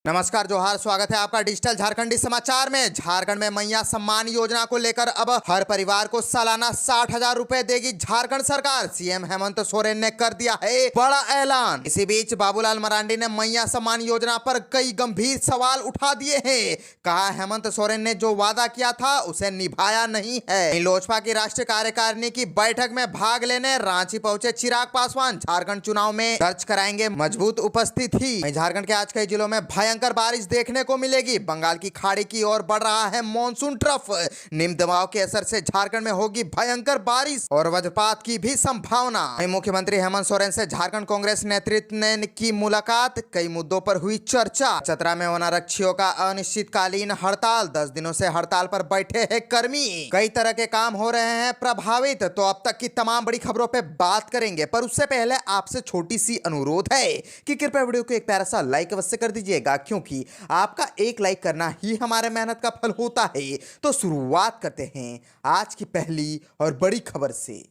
नमस्कार, जोहार, स्वागत है आपका डिजिटल झारखंडी समाचार में। झारखंड में मैया सम्मान योजना को लेकर अब हर परिवार को सालाना 60,000 रुपए देगी झारखंड सरकार। सीएम हेमंत सोरेन ने कर दिया है बड़ा ऐलान। इसी बीच बाबूलाल मरांडी ने मैया सम्मान योजना पर कई गंभीर सवाल उठा दिए हैं। कहा, हेमंत सोरेन ने जो वादा किया था उसे निभाया नहीं है। लोजपा की राष्ट्रीय कार्यकारिणी की बैठक में भाग लेने रांची पहुंचे चिराग पासवान। झारखंड चुनाव में दर्ज कराएंगे मजबूत उपस्थिति। झारखंड के आज कई जिलों में भयंकर बारिश देखने को मिलेगी। बंगाल की खाड़ी की ओर बढ़ रहा है मॉनसून ट्रफ। निम्न दबाव के असर से झारखंड में होगी भयंकर बारिश और वज्रपात की भी संभावना। मुख्यमंत्री हेमंत सोरेन से झारखंड कांग्रेस नेतृत्व ने की मुलाकात। कई मुद्दों पर हुई चर्चा। चतरा में वनारक्षियों का अनिश्चितकालीन हड़ताल। 10 दिनों से हड़ताल पर बैठे हैं कर्मी। कई तरह के काम हो रहे हैं प्रभावित। तो अब तक की तमाम बड़ी खबरों पे बात करेंगे, पर उससे पहले आपसे छोटी सी अनुरोध है कि कृपया वीडियो को एक प्यारा सा लाइक अवश्य कर दीजिएगा, क्योंकि आपका एक लाइक करना ही हमारे मेहनत का फल होता है। तो शुरुआत करते हैं आज की पहली और बड़ी खबर से।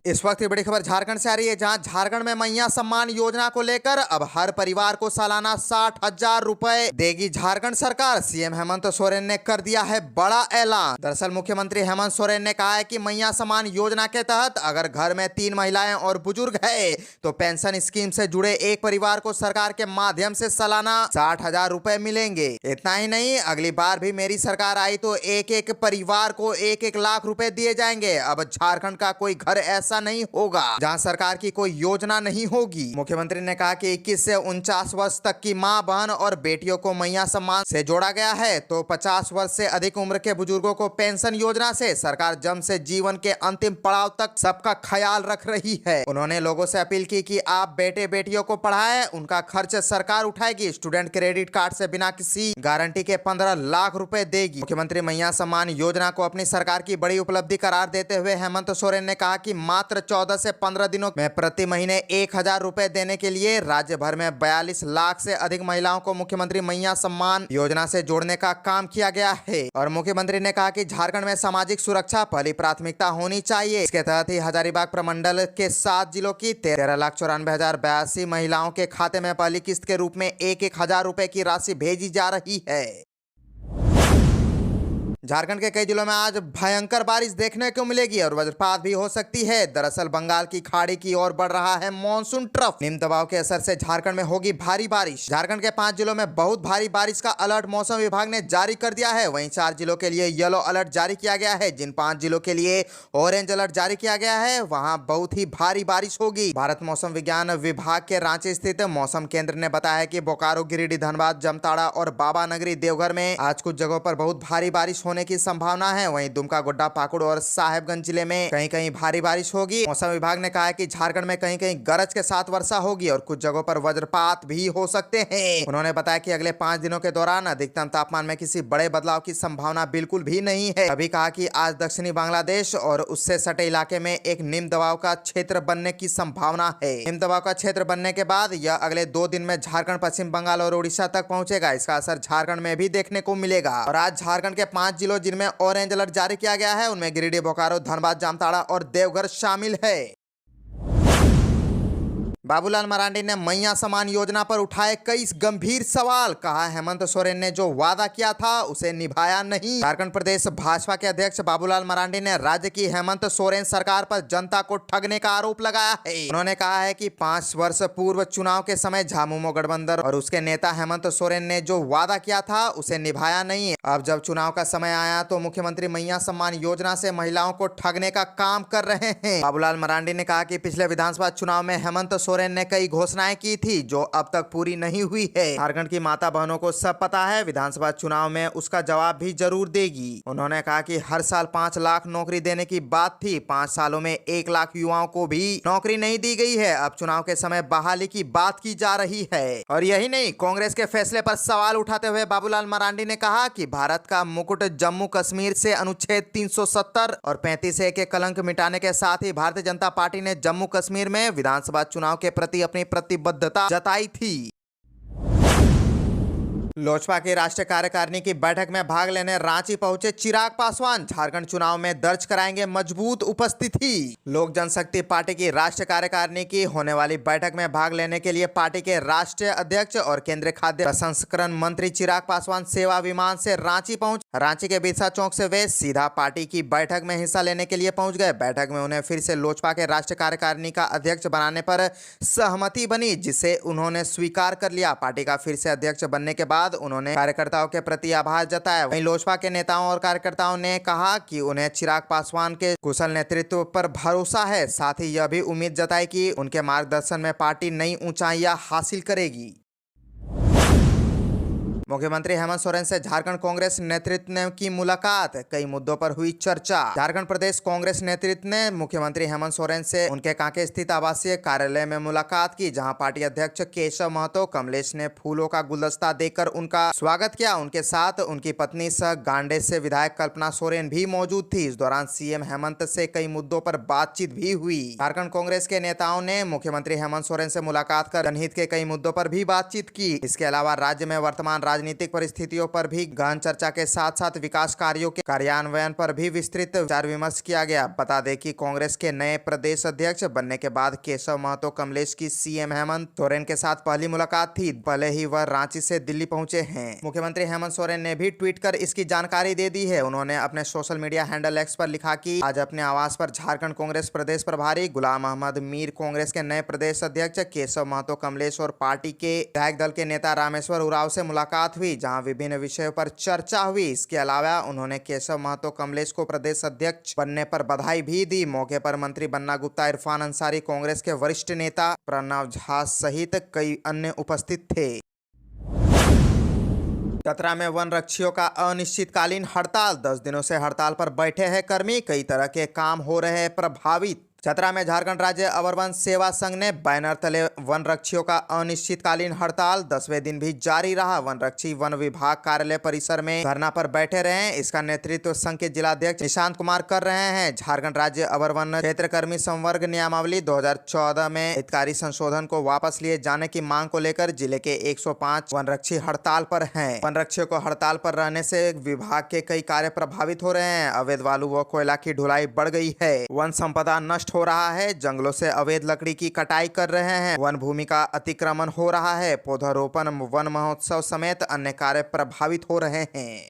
इस वक्त की बड़ी खबर झारखंड से आ रही है, जहां झारखंड में मैया सम्मान योजना को लेकर अब हर परिवार को सालाना 60,000 रुपए देगी झारखंड सरकार। सीएम हेमंत सोरेन ने कर दिया है बड़ा ऐलान। दरअसल मुख्यमंत्री हेमंत सोरेन ने कहा है कि मैया सम्मान योजना के तहत अगर घर में 3 महिलाएं और बुजुर्ग है तो पेंशन स्कीम से जुड़े एक परिवार को सरकार के माध्यम से सालाना 60,000 रुपए मिलेंगे। इतना ही नहीं, अगली बार भी मेरी सरकार आई तो एक एक परिवार को 1-1 लाख रुपए दिए जाएंगे। अब झारखंड का कोई घर ऐसा नहीं होगा जहां सरकार की कोई योजना नहीं होगी। मुख्यमंत्री ने कहा कि 21 से 49 वर्ष तक की मां, बहन और बेटियों को मैया सम्मान से जोड़ा गया है, तो 50 वर्ष से अधिक उम्र के बुजुर्गों को पेंशन योजना से सरकार जन्म से जीवन के अंतिम पड़ाव तक सबका ख्याल रख रही है। उन्होंने लोगों से अपील की कि आप बेटे बेटियों को पढ़ाएं, उनका खर्च सरकार उठाएगी। स्टूडेंट क्रेडिट कार्ड से बिना किसी गारंटी के 15 लाख रुपए देगी। मुख्यमंत्री मैया सम्मान योजना को अपनी सरकार की बड़ी उपलब्धि करार देते हुए हेमंत सोरेन ने कहा कि मात्र 14 से 15 दिनों में प्रति महीने 1,000 रुपए देने के लिए राज्य भर में 42 लाख से अधिक महिलाओं को मुख्यमंत्री मैया सम्मान योजना से जोड़ने का काम किया गया है। और मुख्यमंत्री ने कहा कि झारखंड में सामाजिक सुरक्षा पहली प्राथमिकता होनी चाहिए। इसके तहत ही हजारीबाग प्रमंडल के 7 जिलों की 13,94,082 महिलाओं के खाते में पहली किस्त के रूप में 1-1 हजार रुपए की राशि भेजी जा रही है। झारखंड के कई जिलों में आज भयंकर बारिश देखने को मिलेगी और वज्रपात भी हो सकती है। दरअसल बंगाल की खाड़ी की ओर बढ़ रहा है मॉनसून ट्रफ। निम्न दबाव के असर से झारखंड में होगी भारी बारिश। झारखंड के 5 जिलों में बहुत भारी बारिश का अलर्ट मौसम विभाग ने जारी कर दिया है। वहीं 4 जिलों के लिए येलो अलर्ट जारी किया गया है। जिन 5 जिलों के लिए ऑरेंज अलर्ट जारी किया गया है वहां बहुत ही भारी बारिश होगी। भारत मौसम विज्ञान विभाग के रांची स्थित मौसम केंद्र ने बताया है कि बोकारो, गिरिडीह, धनबाद, जामताड़ा और बाबा नगरी, देवघर में आज कुछ जगहों पर बहुत भारी बारिश होने की संभावना है। वहीं दुमका, गोड्डा, पाकुड़ और साहेबगंज जिले में कहीं कहीं भारी बारिश होगी। मौसम विभाग ने कहा है कि झारखंड में कहीं कहीं गरज के साथ वर्षा होगी और कुछ जगहों पर वज्रपात भी हो सकते हैं। उन्होंने बताया कि अगले 5 दिनों के दौरान अधिकतम तापमान में किसी बड़े बदलाव की संभावना बिल्कुल भी नहीं है। अभी कहा कि आज दक्षिणी बांग्लादेश और उससे सटे इलाके में एक निम्न दबाव का क्षेत्र बनने की संभावना है। निम्न दबाव का क्षेत्र बनने के बाद यह अगले 2 दिन में झारखंड, पश्चिम बंगाल और उड़ीसा तक पहुंचेगा। इसका असर झारखंड में भी देखने को मिलेगा। और आज झारखंड के 5 जिलों जिनमें ऑरेंज अलर्ट जारी किया गया है उनमें गिरिडीह, बोकारो, धनबाद, जामताड़ा और देवघर शामिल है। बाबूलाल मरांडी ने मैया सम्मान योजना पर उठाए कई गंभीर सवाल। कहा, हेमंत सोरेन ने जो वादा किया था उसे निभाया नहीं। झारखंड प्रदेश भाजपा के अध्यक्ष बाबूलाल मरांडी ने राज्य की हेमंत सोरेन सरकार पर जनता को ठगने का आरोप लगाया है। उन्होंने कहा है कि 5 वर्ष पूर्व चुनाव के समय झामुमो गठबंधन और उसके नेता हेमंत सोरेन ने जो वादा किया था उसे निभाया नहीं। अब जब चुनाव का समय आया तो मुख्यमंत्री मैया सम्मान योजना से महिलाओं को ठगने का काम कर रहे हैं। बाबूलाल मरांडी ने कहा कि पिछले विधानसभा चुनाव में हेमंत सोरेन ने कई घोषणाएं की थी जो अब तक पूरी नहीं हुई है। झारखंड की माता बहनों को सब पता है, विधानसभा चुनाव में उसका जवाब भी जरूर देगी। उन्होंने कहा कि हर साल 5 लाख नौकरी देने की बात थी। 5 सालों में 1 लाख युवाओं को भी नौकरी नहीं दी गई है। अब चुनाव के समय बहाली की बात की जा रही है। और यही नहीं, कांग्रेस के फैसले पर सवाल उठाते हुए बाबूलाल मरांडी ने कहा कि भारत का मुकुट जम्मू कश्मीर से अनुच्छेद 370 और 35A के कलंक मिटाने के साथ ही भारतीय जनता पार्टी ने जम्मू कश्मीर में विधानसभा चुनाव के प्रति अपनी प्रतिबद्धता जताई थी। लोजपा की राष्ट्रीय कार्यकारिणी की बैठक में भाग लेने रांची पहुंचे चिराग पासवान। झारखंड चुनाव में दर्ज कराएंगे मजबूत उपस्थिति। लोक जनशक्ति पार्टी की राष्ट्रीय कार्यकारिणी की होने वाली बैठक में भाग लेने के लिए पार्टी के राष्ट्रीय अध्यक्ष और केंद्रीय खाद्य प्रसंस्करण मंत्री चिराग पासवान सेवा विमान से रांची पहुंचे। रांची के बिरसा चौक से वे सीधा पार्टी की बैठक में हिस्सा लेने के लिए पहुंच गए। बैठक में उन्हें फिर से लोजपा के राष्ट्रीय कार्यकारिणी का अध्यक्ष बनाने पर सहमति बनी, जिसे उन्होंने स्वीकार कर लिया। पार्टी का फिर से अध्यक्ष बनने के बाद उन्होंने कार्यकर्ताओं के प्रति आभार जताया। वहीं लोजपा के नेताओं और कार्यकर्ताओं ने कहा कि उन्हें चिराग पासवान के कुशल नेतृत्व पर भरोसा है। साथ ही यह भी उम्मीद जताई कि उनके मार्गदर्शन में पार्टी नई ऊंचाइयां हासिल करेगी। मुख्यमंत्री हेमंत सोरेन से झारखंड कांग्रेस नेतृत्व ने की मुलाकात, कई मुद्दों पर हुई चर्चा। झारखंड प्रदेश कांग्रेस नेतृत्व ने मुख्यमंत्री हेमंत सोरेन से उनके कांके स्थित आवासीय कार्यालय में मुलाकात की, जहां पार्टी अध्यक्ष केशव महतो कमलेश ने फूलों का गुलदस्ता देकर उनका स्वागत किया। उनके साथ उनकी पत्नी सह गांडे से विधायक कल्पना सोरेन भी मौजूद थी। इस दौरान सीएम हेमंत से कई मुद्दों पर बातचीत भी हुई। झारखंड कांग्रेस के नेताओं ने मुख्यमंत्री हेमंत सोरेन से मुलाकात कर जनहित के कई मुद्दों पर भी बातचीत की। इसके अलावा राज्य में वर्तमान राजनीतिक परिस्थितियों पर भी गहन चर्चा के साथ साथ विकास कार्यों के कार्यान्वयन पर भी विस्तृत विचार विमर्श किया गया। बता दें कि कांग्रेस के नए प्रदेश अध्यक्ष बनने के बाद केशव महतो कमलेश की सीएम हेमंत सोरेन के साथ पहली मुलाकात थी। पहले ही वह रांची से दिल्ली पहुंचे हैं। मुख्यमंत्री हेमंत सोरेन ने भी ट्वीट कर इसकी जानकारी दे दी है। उन्होंने अपने सोशल मीडिया हैंडल एक्स पर लिखा कि आज अपने आवास पर झारखंड कांग्रेस प्रदेश प्रभारी गुलाम अहमद मीर, कांग्रेस के नए प्रदेश अध्यक्ष केशव महतो कमलेश और पार्टी के विधायक दल के नेता रामेश्वर उरांव से मुलाकात हुई, जहां विभिन्न विषयों पर चर्चा हुई। इसके अलावा उन्होंने केशव महतो कमलेश को प्रदेश अध्यक्ष बनने पर बधाई भी दी। मौके पर मंत्री बन्ना गुप्ता, इरफान अंसारी, कांग्रेस के वरिष्ठ नेता प्रणव झा सहित कई अन्य उपस्थित थे। चतरा में वन रक्षियों का अनिश्चितकालीन हड़ताल, 10 दिनों से हड़ताल पर बैठे हैं कर्मी। कई तरह के काम हो रहे हैं प्रभावित। चतरा में झारखंड राज्य अवर वन सेवा संघ ने बैनर तले वन रक्षियों का अनिश्चितकालीन हड़ताल 10वें दिन भी जारी रहा। वन रक्षी वन विभाग कार्यालय परिसर में धरना पर बैठे रहे। इसका नेतृत्व संघ के जिलाध्यक्ष निशांत कुमार कर रहे हैं। झारखंड राज्य अवर वन क्षेत्र कर्मी संवर्ग नियमावली 2014 में हितकारी संशोधन को वापस लिए जाने की मांग को लेकर जिले के 105 वन रक्षी हड़ताल पर हैं। वन रक्षियों को हड़ताल पर रहने से विभाग के कई कार्य प्रभावित हो रहे हैं। अवैध बालू व कोयला की ढुलाई बढ़ गई है। वन संपदा नष्ट हो रहा है। जंगलों से अवैध लकड़ी की कटाई कर रहे हैं। वन भूमि का अतिक्रमण हो रहा है। पौधारोपण, वन महोत्सव समेत अन्य कार्य प्रभावित हो रहे हैं।